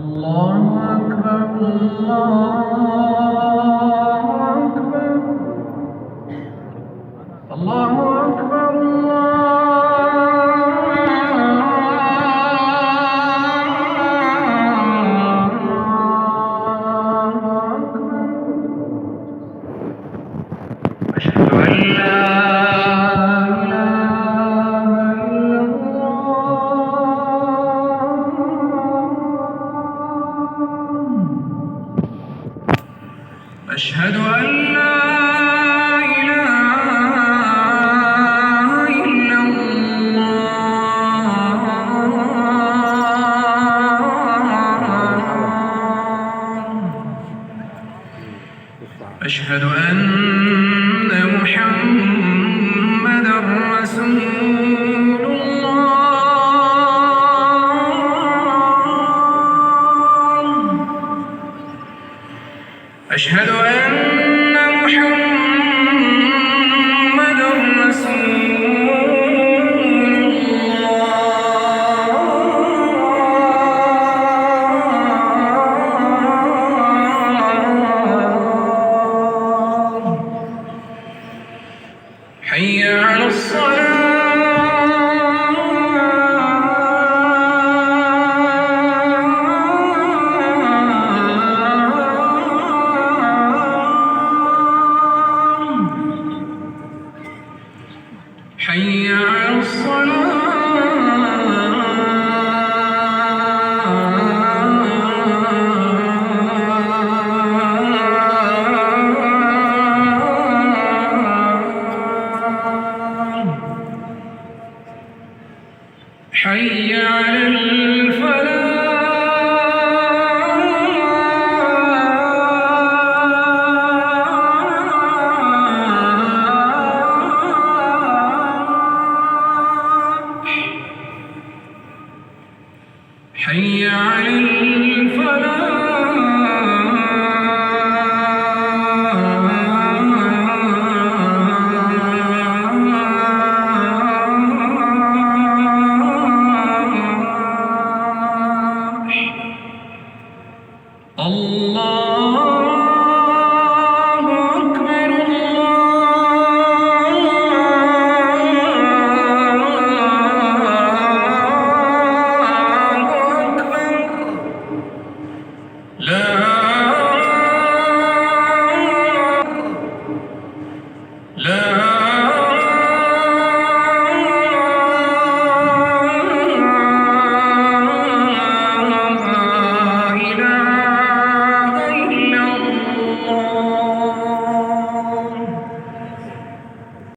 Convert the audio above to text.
الله أكبر الله أكبر أشهد أن لا أشهد أن لا إله إلا الله أشهد أن محمدًا رسول الله أشهد أن محمدًا رسول الله حي على الصلاة حي على الصلاة حي على الفلاح حي على الفلاح